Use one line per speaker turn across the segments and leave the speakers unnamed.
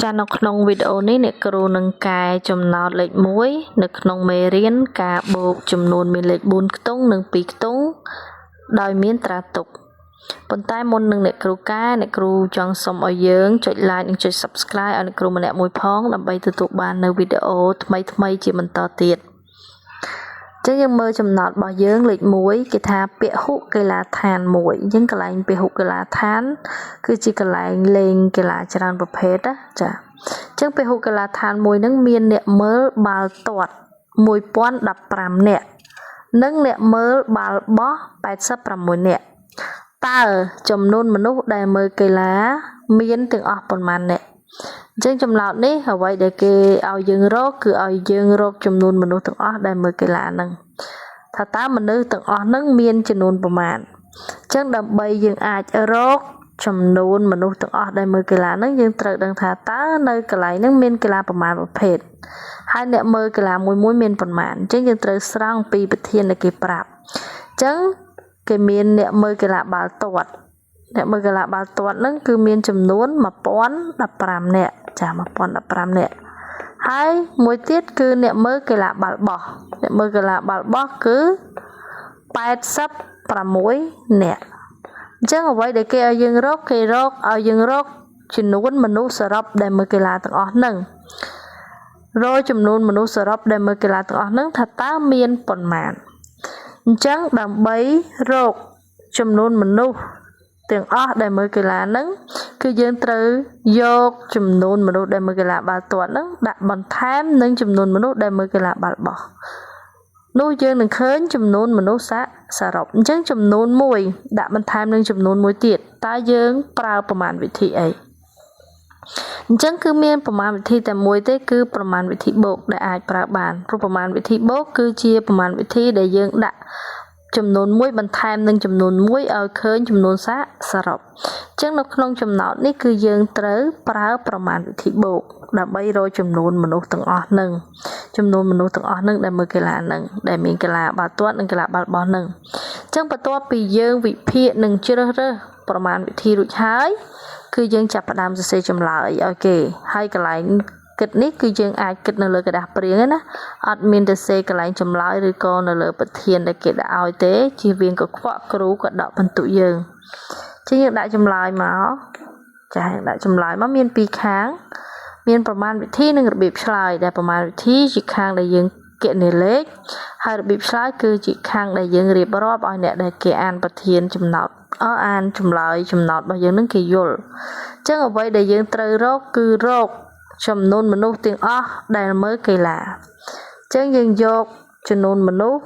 ចានៅក្នុងវីដេអូនេះអ្នកគ្រូនឹងកែចំណោទលេខ1នៅក្នុងមេរៀនការបូកចំនួនមានលេខ4ខ្ទង់និង2ខ្ទង់ដោយមានត្រាទុកប៉ុន្តែមុននឹងអ្នកគ្រូកែអ្នកគ្រូចង់សុំឲ្យយើងចុច like និងចុច subscribe ឲ្យអ្នកគ្រូម្នាក់មួយផងដើម្បីទទួលបាននៅវីដេអូថ្មីៗជាបន្តទៀតចឹងយើងមើលចំណោទរបស់យើងលេខ1គេថាពហុកីឡាដ្ឋាន1អញ្ចឹងកន្លែងពហុកីឡាដ្ឋានគឺជាកន្លែងលេងកីឡាច្រើនប្រភេទណាចាអញ្ចឹងពហុកីឡាដ្ឋាន1ហ្នឹងមានអ្នកមើលបាល់ទាត់1015នាក់និងអ្នកមើលបាល់បោះ86នាក់តើចំនួនមនុស្សដែលមើលកីឡាមានទាំងអស់ប៉ុន្មាននាក់អញ្ចឹងចំណោទនេះអ្វីដែលគេឲ្យយើងរកគឺឲ្យយើងរកចំនួនមនុស្សទាំងអស់ដែលមើលកីឡាហ្នឹងថាតើមនុស្សទាំងអស់ហ្នឹងមានចំនួនប៉ុន្មានអញ្ចឹងដើម្បីយើងអាចរកចំនួនមនុស្សទាំងអស់ដែលមើលកីឡាហ្នឹងយើងត្រូវដឹងថាតើនៅកន្លែងហ្នឹងមានកីឡាប្រមាណប្រភេទហើយអ្នកមើលកីឡាមួយមានប៉ុន្មានអញ្ចឹងយើងត្រូវស្រង់ពីប្រធានដែលគេប្រាប់អញ្ចឹងគេមានអ្នកមើលកីឡាបាល់ទាត់អ្នកមើលកីឡាបាល់ទាត់ហ្នឹងគឺមានចំនួន1015នាក់ចា1015នាក់ហើយមួយទៀតគឺអ្នកមើលកីឡាបាល់បោះអ្នកមើលកីឡាបាល់បោះគឺ86នាក់អញ្ចឹងអ្វីដែលគេឲ្យយើងរកគេរកឲ្យយើងរកចំនួនមនុស្សសរុបដែលមើលកីឡាទាំងអស់ហ្នឹងរកចំនួនមនុស្សសរុបដែលមើលកីឡាទាំងអស់ហ្នឹងថាតើមានប៉ុន្មានអញ្ចឹងដើម្បីរកចំនួនមនុស្សទាំងអស់ដែលមើលកីឡាហ្នឹងគឺយើងត្រូវយកចំនួនមនុស្សដែលមើលកីឡាបាល់ទាត់ហ្នឹងដាក់បន្ថែមនឹងចំនួនមនុស្សដែលមើលកីឡាបាល់បោះនោះយើងនឹងឃើញចំនួនមនុស្សសរុបអញ្ចឹងចំនួន1ដាក់បន្ថែមនឹងចំនួន1ទៀតតើយើងប្រើប្រមាណវិធីអីអញ្ចឹងគឺមានប្រមាណវិធីតែមួយទេគឺប្រមាណវិធីបូកដែលអាចប្រើបានព្រោះប្រមាណវិធីបូកគឺជាប្រមាណវិធីដែលយើងដាក់ចំនួន1បន្ថែមនឹងចំនួន1ឲ្យឃើញចំនួនសរុបអញ្ចឹងនៅក្នុងចំណោទនេះគឺយើងត្រូវប្រើប្រមាណវិធីបូកដើម្បីរកចំនួនមនុស្សទាំងអស់ហ្នឹងចំនួនមនុស្សទាំងអស់ហ្នឹងដែលមើលកីឡាហ្នឹងដែលមានកីឡាបាល់ទាត់និងកីឡាបាល់បោះហ្នឹងអញ្ចឹងបន្ទាប់ពីយើងវិភាគនិងជ្រើសរើសប្រមាណវិធីរួចហើយគឺយើងចាប់ផ្ដើមសរសេរចម្លើយឲ្យគេហើយកន្លែងគិតនេះគឺយើងអាចគិតនៅលើกระดาษព្រាងណាអត់មានទៅសេកន្លែងចម្លើយឬក៏នៅលើប្រធានដែលគេដាក់ឲ្យទេជៀសវាងកខ្វក់គ្រូក៏ដកបន្ទុកយើងចឹងយើងដាក់ចម្លើយមកចាយើងដាក់ចម្លើយមកមានពីរខាងមានប្រមាណវិធីនិងរបៀបឆ្លើយដែលប្រមាណវិធីជាខាងដែលយើងគណនាលេខហើយរបៀបឆ្លើយគឺជាខាងដែលយើងរៀបរាប់ឲ្យអ្នកដែលគេអានប្រធានចំណោទអានចម្លើយចំណោទរបស់យើងនឹងគេយល់ចឹងអ្វីដែលយើងត្រូវរកគឺរកចំនួនមនុស្សទាំងអស់ដែលមើលកីឡាអញ្ចឹងយើងយកចំនួនមនុស្ស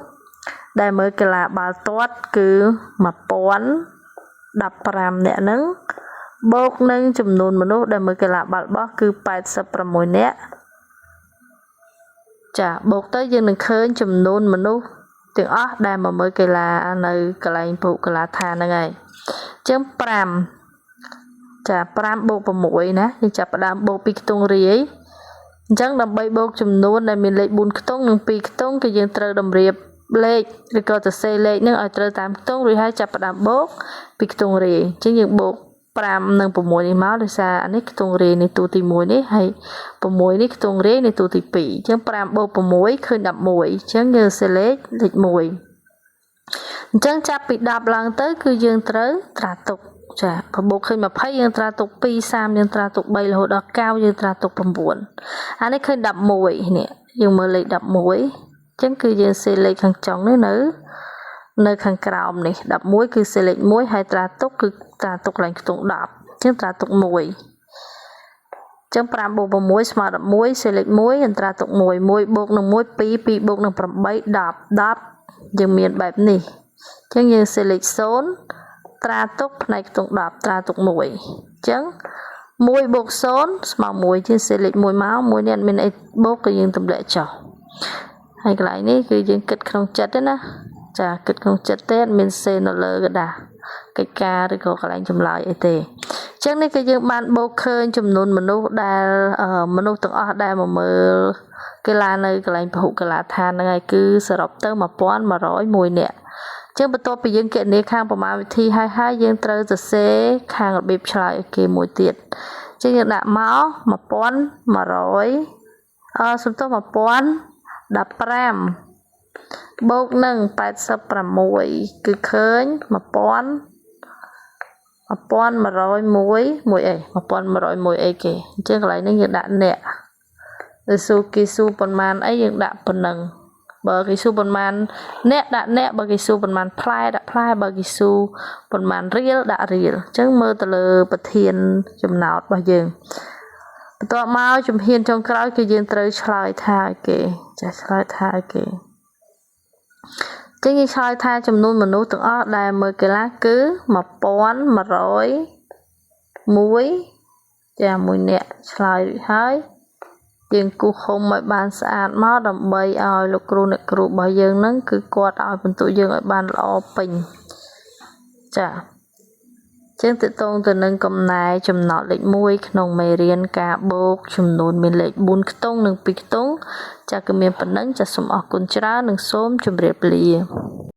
ដែលមើលកីឡាបាល់ទាត់គឺ1015នាក់ហ្នឹងបូកនឹងចំនួនមនុស្សដែលមើលកីឡាបាល់បោះគឺ86នាក់ចាបូកទៅយើងនឹងឃើញចំនួនមនុស្សទាំងអស់ដែលមកមើលកីឡានៅកន្លែងពហុកីឡាដ្ឋានហ្នឹងហើយអញ្ចឹង5ចា5បូក6ណាយើងចាប់ផ្ដើមបូកពីខ្ទង់រាយអញ្ចឹងដើម្បីបូកចំនួនដែលមានលេខ4ខ្ទង់និង2ខ្ទង់គឺយើងត្រូវតម្រៀបលេខឬក៏សរសេរលេខនឹងឲ្យត្រូវតាមខ្ទង់រួចហើយចាប់ផ្ដើមបូកពីខ្ទង់រាយអញ្ចឹងយើងបូក5និង6នេះមកដោយសារអានេះខ្ទង់រាយនេះតួទី1នេះហើយ6នេះខ្ទង់រាយនេះតួទី2អញ្ចឹង5បូក6ឃើញ11អញ្ចឹងយើងសរសេរលេខ1អញ្ចឹងចាប់ពី10ឡើងទៅគឺយើងត្រូវត្រាទុកចាបបូកឃើញ20យើងត្រាទុក2 30យើងត្រាទុក3រហូតដល់9យើងត្រាទុក9អានេះឃើញ11នេះយើងមើលលេខ11អញ្ចឹងគឺយើងសេលេខខាងចុងនេះនៅខាងក្រោមនេះ11គឺសេលេខ1ហើយត្រាទុកគឺត្រាទុកឡើងខ្ទង់10អញ្ចឹងត្រាទុក1អញ្ចឹង5បូក6ស្មើ11សេលេខ1អន្តរាទុក1 1បូកនឹង1 2 2បូកនឹង8 10យើងមានបែបនេះអញ្ចឹងយើងសេលេខ0ត្រាទុកផ្នែកខ្ទង់10ត្រាទុក1អញ្ចឹង1បូក0ស្មើ1ជាសេលេខ1មក1នេះអត់មានអីបូកក៏យើងទម្លាក់ចុះហើយកន្លែងនេះគឺយើងគិតក្នុងចិត្តទេណាចាគិតក្នុងចិត្តទេអត់មានសេនៅលើกระดาษកិច្ចការឬក៏កន្លែងចម្លើយអីទេអញ្ចឹងនេះគឺយើងបានបូកឃើញចំនួនមនុស្សដែលមនុស្សទាំងអស់ដែលមកមើលកីឡានៅកន្លែងពហុកីឡាដ្ឋានហ្នឹងហើយគឺសរុបទៅ1101នាក់ចឹងបន្ទាប់ពីយើងគណនាខាងប្រមាណវិធីហើយយើងត្រូវសរសេរខាងរបៀបឆ្លើយឲ្យគេមួយទៀត ចឹងយើងដាក់មក1100សំទោស1015បូកនឹង86គឺឃើញ1101អីគេអញ្ចឹងកន្លែងនេះយើងដាក់អ្នកគេស៊ូប៉ុន្មានអីយើងដាក់ប៉ុណ្ណឹងបើគេស៊ូប៉ុន្មានអ្នកដាក់អ្នកបើគេស៊ូប៉ុន្មានផ្លែដាក់ផ្លែបើគេស៊ូប៉ុន្មានរៀលដាក់រៀលអញ្ចឹងមើលទៅលើប្រធានចំណោទរបស់យើងបន្ទាប់មកជំហានចុងក្រោយគឺយើងត្រូវឆ្លើយថាឲ្យគេចាឆ្លើយថាឲ្យគេចឹងយើងឆ្លើយថាចំនួនមនុស្សទាំងអស់ដែលមើលកីឡាគឺ1101ចាមួយអ្នកឆ្លើយរួចហើយយើងគូសឃុំឲ្យបានស្អាតមកដើម្បីឲ្យលោកគ្រូអ្នកគ្រូរបស់យើងហ្នឹងគឺគាត់ឲ្យបន្ទុកយើងឲ្យបានល្អពេញចាចឹងតកតងទៅនឹងកំណែចំណោទលេខ1ក្នុងមេរៀនការបូកចំនួនមានលេខ4ខ្ទង់និង2ខ្ទង់ចាគឺមានប៉ុណ្ណឹងចាសូមអរគុណច្រើននិងសូមជម្រាបលា